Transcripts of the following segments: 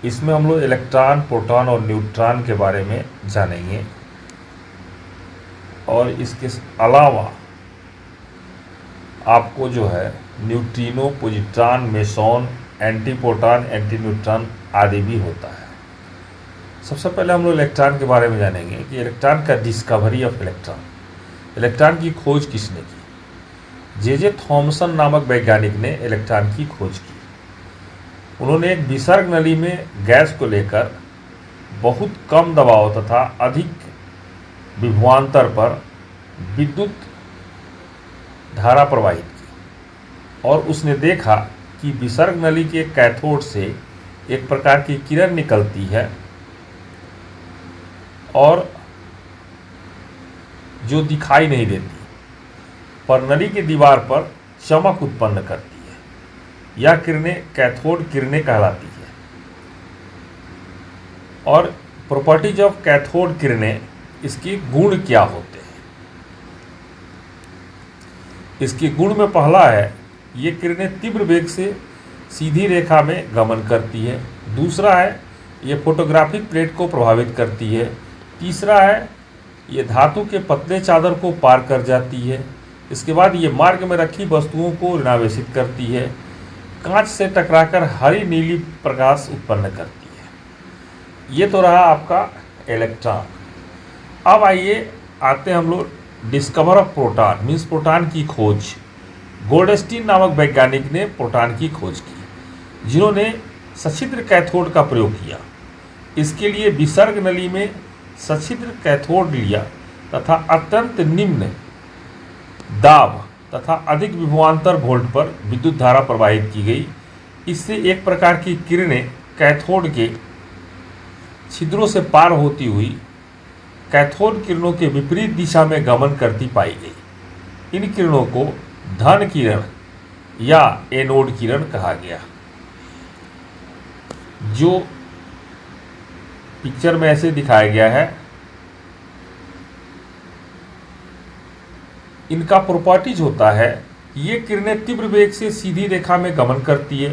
इसमें हम लोग इलेक्ट्रॉन, प्रोटॉन और न्यूट्रॉन के बारे में जानेंगे और इसके अलावा आपको जो है neutrino, positron, meson, anti proton, anti neutron आदि भी होता है। सबसे पहले हम लोग इलेक्ट्रॉन के बारे में जानेंगे कि इलेक्ट्रॉन का डिस्कवरी ऑफ इलेक्ट्रॉन, इलेक्ट्रॉन की खोज किसने की। जे थॉमसन नामक वैज्ञानिक ने इलेक्ट्रॉन की खोज की। उन्होंने एक विसर्ग नली में गैस को लेकर बहुत कम दबाव तथा अधिक विभवांतर पर विद्युत धारा प्रवाहित की और उसने देखा कि विसर्ग नली के कैथोड से एक प्रकार की किरण निकलती है और जो दिखाई नहीं देती पर नली की दीवार पर चमक उत्पन्न करती है। यह किरणें कैथोड किरणें कहलाती है। और प्रॉपर्टीज ऑफ कैथोड किरणें, इसके गुण क्या होते हैं। इसके गुण में पहला है, ये किरणें तीव्र वेग से सीधी रेखा में गमन करती है। दूसरा है, ये फोटोग्राफिक प्लेट को प्रभावित करती है। तीसरा है, ये धातु के पतले चादर को पार कर जाती है। इसके बाद ये मार्ग में रखी वस्तुओं को ऋणावेशित करती है। कांच से टकराकर हरी नीली प्रकाश उत्पन्न करती है। ये तो रहा आपका इलेक्ट्रॉन। अब आइए आते हैं हम लोग discover of proton, means proton की खोज। गोल्डस्टीन नामक वैज्ञानिक ने प्रोटॉन की खोज की, जिन्होंने सछिद्र कैथोड का प्रयोग किया। इसके लिए विसर्ग नली में सछिद्र कैथोड लिया तथा अत्यंत निम्न दाब तथा अधिक विभवांतर वोल्ट पर विद्युत धारा प्रवाहित की गई। इससे एक प्रकार की किरणें कैथोड के छिद्रों से पार होती हुई कैथोड किरणों के विपरीत दिशा में गमन करती पाई गई। इन किरणों को धन किरण या एनोड किरण कहा गया। जो पिक्चर में ऐसे दिखाया गया है, इनका प्रॉपर्टीज होता है कि ये किरणें तीव्र वेग से सीधी रेखा में गमन करती है,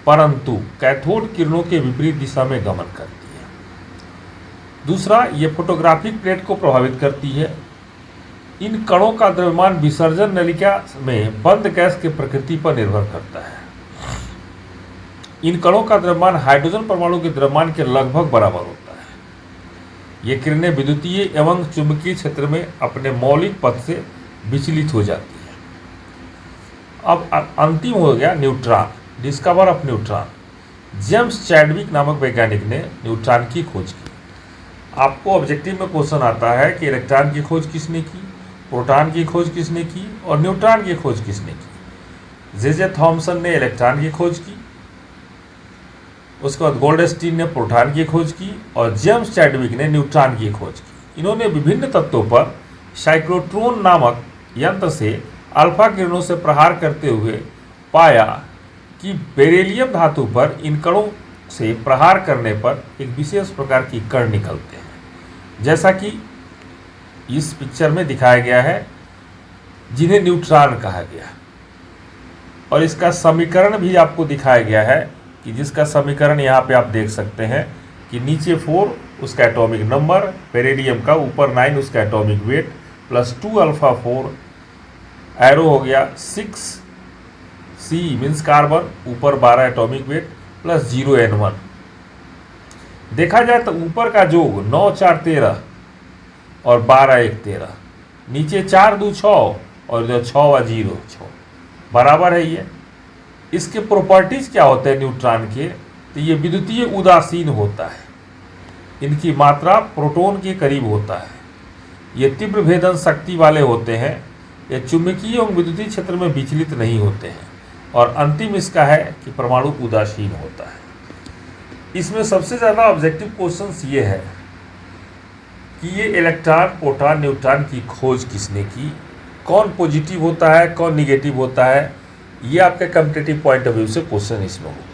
परंतु कैथोड किरणों के विपरीत दिशा में गमन करती है। दूसरा, ये फोटोग्राफिक प्लेट को प्रभावित करती है। इन कणों का द्रव्यमान विसर्जन नलिका में बंद गैस की प्रकृति पर निर्भर करता है। इन कणों का द्रव्यमान हाइड्रोजन परमाणु के द्रव्यमान के लगभग बराबर होता है। ये किरणें विद्युतीय एवं चुंबकीय क्षेत्र में अपने मौलिक पथ से विचलित हो जाती है। अब अंतिम हो गया neutron, discover of neutron. James Chadwick नामक वैज्ञानिक ने न्यूट्रॉन की खोज की। आपको ऑब्जेक्टिव में क्वेश्चन आता है कि इलेक्ट्रॉन की खोज किसने की, प्रोटॉन की खोज किसने की और न्यूट्रॉन की खोज किसने की। जे थॉमसन ने इलेक्ट्रॉन की खोज की, उसके बाद गोल्डस्टीन ने प्रोटॉन की खोज की और जेम्स चैडविक ने न्यूट्रॉन की खोज की। इन्होंने विभिन्न तत्वों पर साइक्लोट्रॉन नामक यंत्र से अल्फा किरणों से प्रहार करते हुए पाया कि बेरिलियम धातु पर इन कणों से प्रहार करने पर एक विशेष प्रकार की कण निकलते हैं, जैसा कि इस पिक्चर में दिखाया गया है, जिन्हें न्यूट्रॉन कहा गया। और इसका समीकरण भी आपको दिखाया गया है कि जिसका समीकरण यहाँ पे आप देख सकते हैं कि नीचे 4 उसका एटॉमिक नंबर, बेरिलियम का ऊपर 9 उसका atomic weight, plus 2 alpha 4, arrow हो गया 6 C मीन्स कार्बन, ऊपर 12 एटॉमिक वेट, प्लस 0 N1। देखा जाए तो ऊपर का जोग 9 4 13 और 12 1 13, नीचे 4 2 6 और जो 6 व 0 6 बराबर है। ये इसके प्रॉपर्टीज क्या होते हैं न्यूट्रॉन के, तो ये विद्युतीय उदासीन होता है, इनकी मात्रा प्रोटॉन के करीब होता है, ये तीव्र भेदन शक्ति वाले होते हैं, ये चुंबकीय एवं विद्युतीय क्षेत्र में विचलित नहीं होते हैं, और अंतिम इसका है कि परमाणु उदासीन होता है। इसमें सबसे ज़्यादा ऑब्जेक्टिव क्वेश्चंस ये है कि ये इलेक्ट्रॉन, प्रोटॉन, न्यूट्रॉन की खोज किसने की, कौन पॉजिटिव होता है, कौन निगेटिव होता है। ये आपके कॉम्पिटिटिव पॉइंट ऑफ व्यू से क्वेश्चन इसमें होगा।